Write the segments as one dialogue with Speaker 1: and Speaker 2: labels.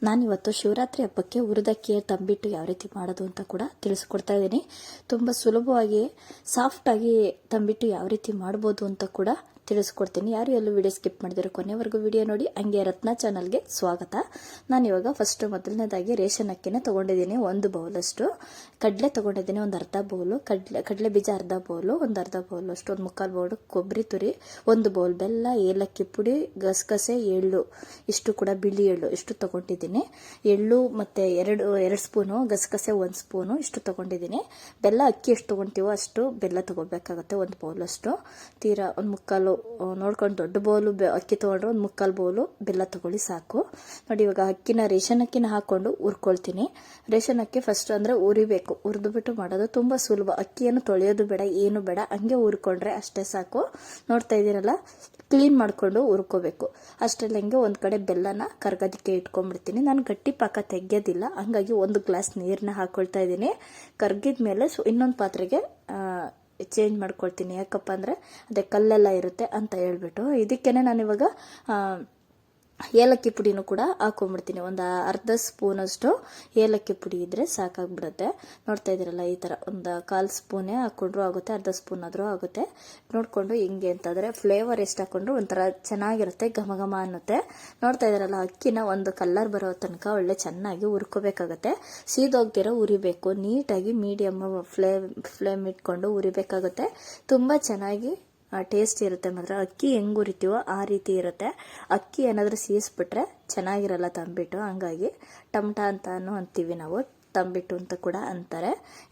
Speaker 1: ನಾನಿವತ್ತು ಶಿವರಾತ್ರಿ ಹಬ್ಬಕ್ಕೆ ಹುರಿದಕ್ಕಿಯ ತಂಬಿಟ್ಟು ಯಾವ ರೀತಿ ಮಾಡೋದು ಅಂತ ಕೂಡ ತಿಳಿಸ್ಕೊಡ್ತಾ ಇದ್ದೀನಿ. ತುಂಬ ಸುಲಭವಾಗಿ ಸಾಫ್ಟಾಗಿ ತಂಬಿಟ್ಟು ಯಾವ ರೀತಿ ಮಾಡ್ಬೋದು ಅಂತ ಕೂಡ ತಿಳಿಸ್ಕೊಡ್ತೀನಿ. ಯಾರು ಎಲ್ಲೂ ವಿಡಿಯೋ ಸ್ಕಿಪ್ ಮಾಡಿದಿರೋ ಕೊನೆವರೆಗೂ ವಿಡಿಯೋ ನೋಡಿ. ಹಂಗೆ ರತ್ನ ಚಾನಲ್ಗೆ ಸ್ವಾಗತ. ನಾನಿವಾಗ ಫಸ್ಟ್ ಮೊದಲನೇದಾಗಿ ರೇಷನ್ ಅಕ್ಕಿನ ತೊಗೊಂಡಿದ್ದೀನಿ. 1 ಬೌಲಷ್ಟು ಕಡಲೆ ತೊಗೊಂಡಿದ್ದೀನಿ, ಒಂದು ಅರ್ಧ ಬೌಲು ಕಡಲೆ ಬೀಜ, ಅರ್ಧ ಬೌಲು, ಒಂದು ಅರ್ಧ ಬೌಲ್ ಅಷ್ಟು, ಒಂದು ಮುಕ್ಕಾಲು ಬೌಲು ಕೊಬ್ಬರಿ ತುರಿ, 1 ಬೌಲ್ ಬೆಲ್ಲ, ಏಲಕ್ಕಿ ಪುಡಿ, ಗಸಗಸೆ, ಎಳ್ಳು, ಇಷ್ಟು ಕೂಡ ಬಿಳಿ ಎಳ್ಳು ಇಷ್ಟು ತೊಗೊಂಡಿದ್ದೀನಿ. ಎಳ್ಳು ಮತ್ತು ಎರಡು ಸ್ಪೂನು, ಗಸಗಸೆ 1 ಸ್ಪೂನು ಇಷ್ಟು ತೊಗೊಂಡಿದ್ದೀನಿ. ಬೆಲ್ಲ ಅಕ್ಕಿ ಎಷ್ಟು ತೊಗೊತೀವೋ ಅಷ್ಟು ಬೆಲ್ಲ ತೊಗೋಬೇಕಾಗುತ್ತೆ, 1 ಬೌಲಷ್ಟು. ತೀರಾ ಒಂದು ಮುಕ್ಕಾಲು ನೋಡ್ಕೊಂಡು ದೊಡ್ಡ ಬೌಲು ಅಕ್ಕಿ ತೊಗೊಂಡ್ರೆ 1 ಮುಕ್ಕಾಲು ಬೌಲು ಬೆಲ್ಲ ತೊಗೊಳ್ಳಿ ಸಾಕು. ನೋಡಿ, ಇವಾಗ ರೇಷನ್ ಅಕ್ಕಿನ ಹಾಕೊಂಡು ಹುರ್ಕೊಳ್ತೀನಿ. ರೇಷನ್ ಅಕ್ಕಿ ಫಸ್ಟ್ ಅಂದರೆ ಉರಿಬೇಕು, ಹುರಿದು ಬಿಟ್ಟು ಮಾಡೋದು ತುಂಬ ಸುಲಭ. ಅಕ್ಕಿಯನ್ನು ತೊಳೆಯೋದು ಬೇಡ, ಏನು ಬೇಡ, ಹಂಗೆ ಹುರ್ಕೊಂಡ್ರೆ ಅಷ್ಟೇ ಸಾಕು. ನೋಡ್ತಾ ಇದ್ದೀರಲ್ಲ, ಕ್ಲೀನ್ ಮಾಡಿಕೊಂಡು ಹುರ್ಕೋಬೇಕು. ಅಷ್ಟರಲ್ಲಿ ಹಂಗೆ ಒಂದು ಕಡೆ ಬೆಲ್ಲನ ಕರ್ಗೋದಕ್ಕೆ ಇಟ್ಕೊಂಡ್ಬಿಡ್ತೀನಿ. ನಾನು ಗಟ್ಟಿ ಪಾಕ ತೆಗೆಯೋದಿಲ್ಲ, ಹಂಗಾಗಿ 1 ಗ್ಲಾಸ್ ನೀರನ್ನ ಹಾಕೊಳ್ತಾ ಇದ್ದೀನಿ. ಕರ್ಗಿದ ಮೇಲೆ ಇನ್ನೊಂದು ಪಾತ್ರೆಗೆ ಚೇಂಜ್ ಮಾಡ್ಕೊಳ್ತೀನಿ. ಯಾಕಪ್ಪ ಅಂದರೆ ಅದೇ ಕಲ್ಲೆಲ್ಲ ಇರುತ್ತೆ ಅಂತ ಹೇಳ್ಬಿಟ್ಟು. ಇದಕ್ಕೇನೆ ನಾನಿವಾಗ ಏಲಕ್ಕಿ ಪುಡಿನೂ ಕೂಡ ಹಾಕೊಂಡ್ಬಿಡ್ತೀನಿ. ಒಂದು ಅರ್ಧ ಸ್ಪೂನಷ್ಟು ಏಲಕ್ಕಿ ಪುಡಿ ಇದ್ದರೆ ಸಾಕಾಗ್ಬಿಡುತ್ತೆ. ನೋಡ್ತಾ ಇದ್ದೀರಲ್ಲ, ಈ ಥರ ಒಂದು 1/4 ಸ್ಪೂನೇ ಹಾಕ್ಕೊಂಡ್ರೂ ಆಗುತ್ತೆ, ಅರ್ಧ ಸ್ಪೂನ್ ಆದರೂ ಆಗುತ್ತೆ. ನೋಡಿಕೊಂಡು ಹಿಂಗೆ ಅಂತಂದರೆ ಫ್ಲೇವರ್ ಎಷ್ಟು ಹಾಕ್ಕೊಂಡ್ರು ಒಂಥರ ಚೆನ್ನಾಗಿರುತ್ತೆ, ಘಮ ಘಮ ಅನ್ನುತ್ತೆ. ನೋಡ್ತಾ ಇದ್ದೀರಲ್ಲ, ಅಕ್ಕಿನ ಒಂದು ಕಲ್ಲರ್ ಬರೋ ತನಕ ಒಳ್ಳೆ ಚೆನ್ನಾಗಿ ಹುರ್ಕೋಬೇಕಾಗತ್ತೆ. ಸೀದೋಗ್ದಿರೋ ಉರಿಬೇಕು, ನೀಟಾಗಿ ಮೀಡಿಯಮ್ ಫ್ಲೇಮ್ ಇಟ್ಕೊಂಡು ಉರಿಬೇಕಾಗುತ್ತೆ. ತುಂಬ ಚೆನ್ನಾಗಿ ಟೇಸ್ಟ್ ಇರುತ್ತೆ. ಮಾತ್ರ ಅಕ್ಕಿ ಹೆಂಗೆ ಉರಿತೀವೋ ಆ ರೀತಿ ಇರುತ್ತೆ. ಅಕ್ಕಿ ಏನಾದರೂ ಸೀಸ್ಬಿಟ್ರೆ ಚೆನ್ನಾಗಿರಲ್ಲ ತಂಬಿಟ್ಟು. ಹಂಗಾಗಿ ಟಮಟ ಅಂತಾನು ಅಂತೀವಿ ನಾವು, ತಂಬಿಟ್ಟು ಅಂತ ಕೂಡ ಅಂತಾರೆ.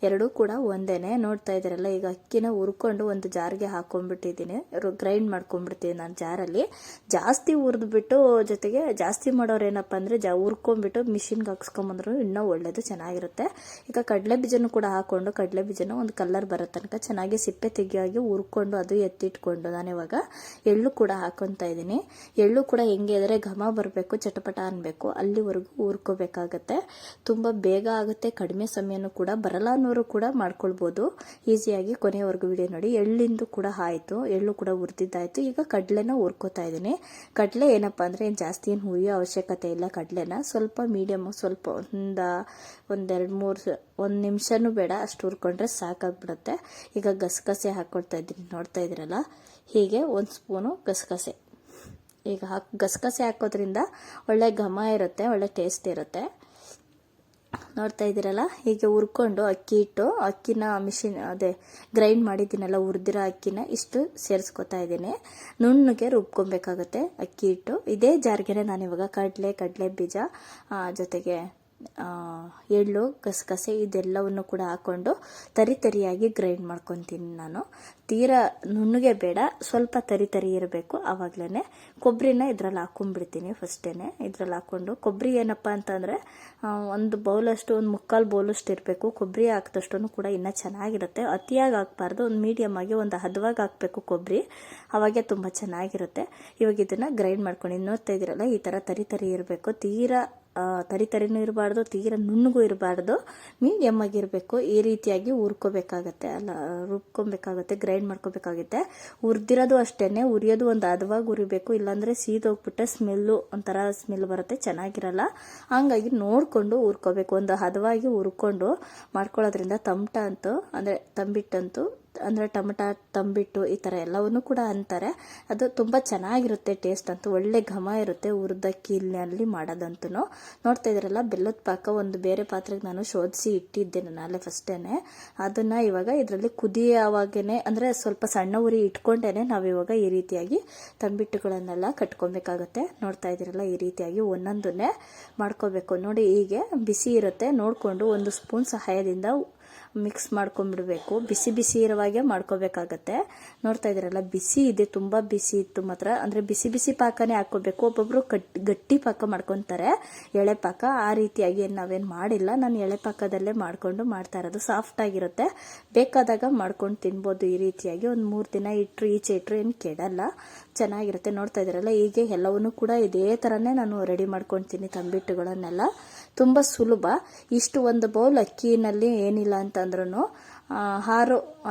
Speaker 1: ಎರಡೂ ಕೂಡ ಒಂದೇನೆ. ನೋಡ್ತಾ ಇದ್ದೀರಲ್ಲ, ಈಗ ಅಕ್ಕಿನ ಹುರ್ಕೊಂಡು ಒಂದು ಜಾರ್ಗೆ ಹಾಕೊಂಡ್ಬಿಟ್ಟಿದ್ದೀನಿ. ಗ್ರೈಂಡ್ ಮಾಡ್ಕೊಂಡ್ಬಿಡ್ತೀನಿ ನಾನು ಜಾರಲ್ಲಿ. ಜಾಸ್ತಿ ಹುರಿದ್ಬಿಟ್ಟು, ಜೊತೆಗೆ ಜಾಸ್ತಿ ಮಾಡೋರು ಏನಪ್ಪ ಅಂದರೆ ಹುರ್ಕೊಂಡ್ಬಿಟ್ಟು ಮಿಷಿನ್ಗೆ ಹಾಕ್ಸ್ಕೊಂಬಂದ್ರು ಇನ್ನೂ ಒಳ್ಳೇದು, ಚೆನ್ನಾಗಿರುತ್ತೆ. ಈಗ ಕಡಲೆ ಬೀಜನೂ ಕೂಡ ಹಾಕೊಂಡು, ಕಡಲೆ ಬೀಜನ ಒಂದು ಕಲ್ಲರ್ ಬರೋ ತನಕ ಚೆನ್ನಾಗಿ ಸಿಪ್ಪೆ ತೆಗಿಯಾಗಿ ಹುರ್ಕೊಂಡು ಅದು ಎತ್ತಿಟ್ಕೊಂಡು, ನಾನಿವಾಗ ಎಳ್ಳು ಕೂಡ ಹಾಕೊತಾ ಇದ್ದೀನಿ. ಎಳ್ಳು ಕೂಡ ಹೆಂಗೆ ಅಂದರೆ ಘಮ ಬರಬೇಕು, ಚಟಪಟ ಅನ್ಬೇಕು, ಅಲ್ಲಿವರೆಗೂ ಹುರ್ಕೋಬೇಕಾಗತ್ತೆ. ತುಂಬ ಬೇಗ ಆಗುತ್ತೆ, ಕಡಿಮೆ ಸಮಯನೂ ಕೂಡ, ಬರಲ್ಲ ಅನ್ನೋರು ಕೂಡ ಮಾಡ್ಕೊಳ್ಬೋದು ಈಸಿಯಾಗಿ. ಕೊನೆಯವರೆಗೂ ವಿಡಿಯೋ ನೋಡಿ. ಎಳ್ಳಿಂದು ಕೂಡ ಆಯಿತು, ಎಳ್ಳು ಕೂಡ ಹುರಿದಿದ್ದಾಯಿತು. ಈಗ ಕಡಲೆನ ಹುರ್ಕೋತಾ ಇದ್ದೀನಿ. ಕಡಲೆ ಏನಪ್ಪ ಅಂದರೆ ಜಾಸ್ತಿ ಏನು ಹುರಿಯೋ ಅವಶ್ಯಕತೆ ಇಲ್ಲ. ಕಡಲೆನ ಸ್ವಲ್ಪ ಮೀಡಿಯಮ್, ಸ್ವಲ್ಪ ಒಂದು 1 ನಿಮಿಷನೂ ಬೇಡ, ಅಷ್ಟು ಹುರ್ಕೊಂಡ್ರೆ ಸಾಕಾಗ್ಬಿಡುತ್ತೆ. ಈಗ ಗಸಗಸೆ ಹಾಕ್ಕೊಳ್ತಾ ಇದ್ದೀನಿ. ನೋಡ್ತಾ ಇದ್ದೀರಲ್ಲ, ಹೀಗೆ 1 ಸ್ಪೂನು ಗಸಗಸೆ. ಈಗ ಗಸಗಸೆ ಹಾಕೋದ್ರಿಂದ ಒಳ್ಳೆ ಘಮ ಇರುತ್ತೆ, ಒಳ್ಳೆ ಟೇಸ್ಟ್ ಇರುತ್ತೆ. ನೋಡ್ತಾ ಇದ್ದೀರಲ್ಲ, ಹೀಗೆ ಹುರ್ಕೊಂಡು ಅಕ್ಕಿನ ಅದೇ ಗ್ರೈಂಡ್ ಮಾಡಿದ್ದೀನಲ್ಲ, ಹುರಿದಿರೋ ಅಕ್ಕಿನ ಇಷ್ಟು ಸೇರಿಸ್ಕೊತಾ ಇದ್ದೀನಿ. ನುಣ್ಣಗೆ ರುಬ್ಕೊಬೇಕಾಗತ್ತೆ ಅಕ್ಕಿ ಹಿಟ್ಟು. ಇದೇ ಜಾರ್ಗೆನೆ ನಾನಿವಾಗ ಕಡಲೆ ಬೀಜ ಜೊತೆಗೆ ಎಳ್ಳು, ಗಸಗಸೆ ಇದೆಲ್ಲವನ್ನು ಕೂಡ ಹಾಕೊಂಡು ತರಿಯಾಗಿ ಗ್ರೈಂಡ್ ಮಾಡ್ಕೊತೀನಿ ನಾನು. ತೀರಾ ನುಣ್ಣಗೆ ಬೇಡ, ಸ್ವಲ್ಪ ತರಿ ಇರಬೇಕು. ಆವಾಗಲೇ ಕೊಬ್ಬರಿನ ಇದ್ರಲ್ಲಿ ಹಾಕೊಂಡ್ಬಿಡ್ತೀನಿ. ಫಸ್ಟೇನೆ ಇದ್ರಲ್ಲಿ ಹಾಕ್ಕೊಂಡು, ಕೊಬ್ಬರಿ ಏನಪ್ಪ ಅಂತಂದರೆ 1 ಬೌಲಷ್ಟು, 1 ಮುಕ್ಕಾಲು ಬೌಲಷ್ಟು ಇರಬೇಕು. ಕೊಬ್ಬರಿ ಹಾಕಿದಷ್ಟು ಕೂಡ ಇನ್ನೂ ಚೆನ್ನಾಗಿರುತ್ತೆ. ಅತಿಯಾಗಿ ಹಾಕ್ಬಾರ್ದು, ಒಂದು ಮೀಡಿಯಮ್ ಆಗಿ ಒಂದು ಹದವಾಗಿ ಹಾಕಬೇಕು ಕೊಬ್ಬರಿ, ಅವಾಗೆ ತುಂಬ ಚೆನ್ನಾಗಿರುತ್ತೆ. ಇವಾಗ ಇದನ್ನು ಗ್ರೈಂಡ್ ಮಾಡ್ಕೊಂಡು, ನೋಡ್ತಾ ಇದ್ದೀರಲ್ಲ, ಈ ಥರ ತರಿ ಇರಬೇಕು. ತೀರಾ ತರಿನೂ ಇರಬಾರ್ದು, ತೀರ ನುಣ್ಣಗೂ ಇರಬಾರ್ದು, ಮೀಡಿಯಮ್ ಆಗಿರಬೇಕು. ಈ ರೀತಿಯಾಗಿ ಹುರ್ಕೋಬೇಕಾಗತ್ತೆ, ರುಬ್ಕೊಬೇಕಾಗತ್ತೆ, ಗ್ರೈಂಡ್ ಮಾಡ್ಕೋಬೇಕಾಗುತ್ತೆ. ಹುರಿದಿರೋದು ಅಷ್ಟೇನೆ, ಉರಿಯೋದು ಒಂದು ಹದವಾಗಿ ಉರಿಬೇಕು, ಇಲ್ಲಾಂದರೆ ಸೀದೋಗ್ಬಿಟ್ಟೆ ಒಂಥರ ಸ್ಮೆಲ್ ಬರುತ್ತೆ, ಚೆನ್ನಾಗಿರಲ್ಲ. ಹಂಗಾಗಿ ನೋಡಿಕೊಂಡು ಹುರ್ಕೋಬೇಕು. ಒಂದು ಹದವಾಗಿ ಹುರ್ಕೊಂಡು ಮಾಡ್ಕೊಳ್ಳೋದ್ರಿಂದ ತಂಬಿಟ್ಟಂತೂ ಅಂದರೆ ಟಮಟ ತಂಬಿಟ್ಟು ಈ ಥರ ಎಲ್ಲವನ್ನೂ ಕೂಡ ಅಂತಾರೆ. ಅದು ತುಂಬ ಚೆನ್ನಾಗಿರುತ್ತೆ, ಟೇಸ್ಟ್ ಅಂತೂ ಒಳ್ಳೆ ಘಮ ಇರುತ್ತೆ ಹುರಿದಕ್ಕಿನಲ್ಲಿ ಮಾಡೋದಂತೂ. ನೋಡ್ತಾ ಇದ್ದೀರಲ್ಲ, ಬೆಲ್ಲದ ಪಾಕ ಒಂದು ಬೇರೆ ಪಾತ್ರೆಗೆ ನಾನು ಶೋಧಿಸಿ ಇಟ್ಟಿದ್ದೆ ನಾಳೆ ಫಸ್ಟೇನೆ. ಅದನ್ನು ಇವಾಗ ಇದರಲ್ಲಿ ಕುದಿಯೋವಾಗೇ, ಅಂದರೆ ಸ್ವಲ್ಪ ಸಣ್ಣ ಉರಿ ಇಟ್ಕೊಂಡೇನೆ ನಾವಿವಾಗ ಈ ರೀತಿಯಾಗಿ ತಂಬಿಟ್ಟುಗಳನ್ನೆಲ್ಲ ಕಟ್ಕೊಬೇಕಾಗತ್ತೆ. ನೋಡ್ತಾ ಇದ್ದೀರಲ್ಲ, ಈ ರೀತಿಯಾಗಿ ಒಂದೊಂದನ್ನೇ ಮಾಡ್ಕೋಬೇಕು. ನೋಡಿ, ಹೀಗೆ ಬಿಸಿ ಇರುತ್ತೆ, ನೋಡಿಕೊಂಡು 1 ಸ್ಪೂನ್ ಸಹಾಯದಿಂದ ಮಿಕ್ಸ್ ಮಾಡ್ಕೊಂಡ್ಬಿಡ್ಬೇಕು. ಬಿಸಿ ಇರುವಾಗೆ ಮಾಡ್ಕೋಬೇಕಾಗತ್ತೆ. ನೋಡ್ತಾ ಇದ್ದೀರಲ್ಲ, ಬಿಸಿ ಇದೆ, ತುಂಬ ಬಿಸಿ ಇತ್ತು ಮಾತ್ರ. ಅಂದರೆ ಬಿಸಿ ಪಾಕನೇ ಹಾಕ್ಕೋಬೇಕು. ಒಬ್ಬೊಬ್ರು ಗಟ್ಟಿ ಪಾಕ ಮಾಡ್ಕೊತಾರೆ, ಎಳೆ ಪಾಕ. ಆ ರೀತಿಯಾಗಿ ನಾವೇನು ಮಾಡಿಲ್ಲ, ನಾನು ಎಳೆ ಪಾಕದಲ್ಲೇ ಮಾಡ್ಕೊಂಡು ಮಾಡ್ತಾ ಇರೋದು. ಸಾಫ್ಟ್ ಆಗಿರುತ್ತೆ, ಬೇಕಾದಾಗ ಮಾಡ್ಕೊಂಡು ತಿನ್ಬೋದು. ಈ ರೀತಿಯಾಗಿ ಒಂದು 3 ದಿನ ಈಚೆ ಇಟ್ಟರು ಏನು ಕೆಡಲ್ಲ, ಚೆನ್ನಾಗಿರುತ್ತೆ. ನೋಡ್ತಾ ಇದ್ದೀರಲ್ಲ, ಹೀಗೆ ಎಲ್ಲವನ್ನೂ ಕೂಡ ಇದೇ ಥರನೇ ನಾನು ರೆಡಿ ಮಾಡ್ಕೊಳ್ತೀನಿ ತಂಬಿಟ್ಟುಗಳನ್ನೆಲ್ಲ. ತುಂಬ ಸುಲಭ. ಇಷ್ಟು 1 ಬೌಲ್ ಅಕ್ಕಿನಲ್ಲಿ ಏನಿಲ್ಲ ಅಂತಂದ್ರೂ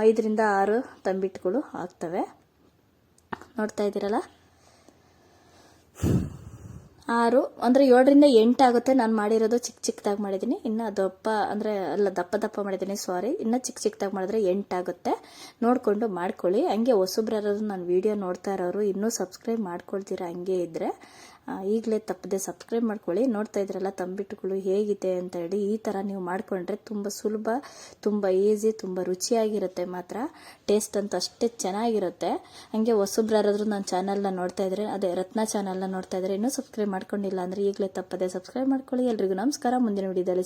Speaker 1: 5ರಿಂದ 6 ತಂಬಿಟ್ಟುಗಳು ಆಗ್ತವೆ. ನೋಡ್ತಾ ಇದ್ದೀರಲ್ಲ, 6 ಅಂದರೆ 7ರಿಂದ 8 ಆಗುತ್ತೆ. ನಾನು ಮಾಡಿರೋದು ಚಿಕ್ಕದಾಗಿ ಮಾಡಿದ್ದೀನಿ. ಇನ್ನು ದಪ್ಪ ಅಂದರೆ ಅಲ್ಲ, ದಪ್ಪ ಮಾಡಿದ್ದೀನಿ, ಸಾರಿ. ಇನ್ನು ಚಿಕ್ಕದಾಗಿ ಮಾಡಿದ್ರೆ 8 ಆಗುತ್ತೆ. ನೋಡಿಕೊಂಡು ಮಾಡ್ಕೊಳ್ಳಿ. ಹಂಗೆ ಹೊಸಬ್ರು ನಾನು ವಿಡಿಯೋ ನೋಡ್ತಾ ಇರೋರು ಇನ್ನೂ ಸಬ್ಸ್ಕ್ರೈಬ್ ಮಾಡ್ಕೊಳ್ತೀರಾ ಹಂಗೆ ಇದ್ದರೆ ಈಗಲೇ ತಪ್ಪದೆ ಸಬ್ಸ್ಕ್ರೈಬ್ ಮಾಡ್ಕೊಳ್ಳಿ. ನೋಡ್ತಾ ಇದ್ರಲ್ಲ ತಂಬಿಟ್ಟುಗಳು ಹೇಗಿದೆ ಅಂತ ಹೇಳಿ. ಈ ಥರ ನೀವು ಮಾಡಿಕೊಂಡ್ರೆ ತುಂಬ ಸುಲಭ, ತುಂಬ ಈಸಿ, ತುಂಬ ರುಚಿಯಾಗಿರುತ್ತೆ. ಮಾತ್ರ ಟೇಸ್ಟ್ ಅಂತ ಅಷ್ಟೇ ಚೆನ್ನಾಗಿರುತ್ತೆ. ಹಂಗೆ ಹೊಸಬ್ರು ಯಾರಾದರೂ ನನ್ನ ಚಾನಲ್ನ ನೋಡ್ತಾ ಇದ್ರೆ, ಅದೇ ರತ್ನ ಚಾನಲ್ನ ನೋಡ್ತಾ ಇದ್ರೆ ಇನ್ನೂ ಸಬ್ಸ್ಕ್ರೈಬ್ ಮಾಡ್ಕೊಂಡಿಲ್ಲ ಅಂದರೆ ಈಗಲೇ ತಪ್ಪದೆ ಸಬ್ಸ್ಕ್ರೈಬ್ ಮಾಡ್ಕೊಳ್ಳಿ. ಎಲ್ರಿಗೂ ನಮಸ್ಕಾರ. ಮುಂದಿನ ವಿಡಿಯೋದಲ್ಲಿ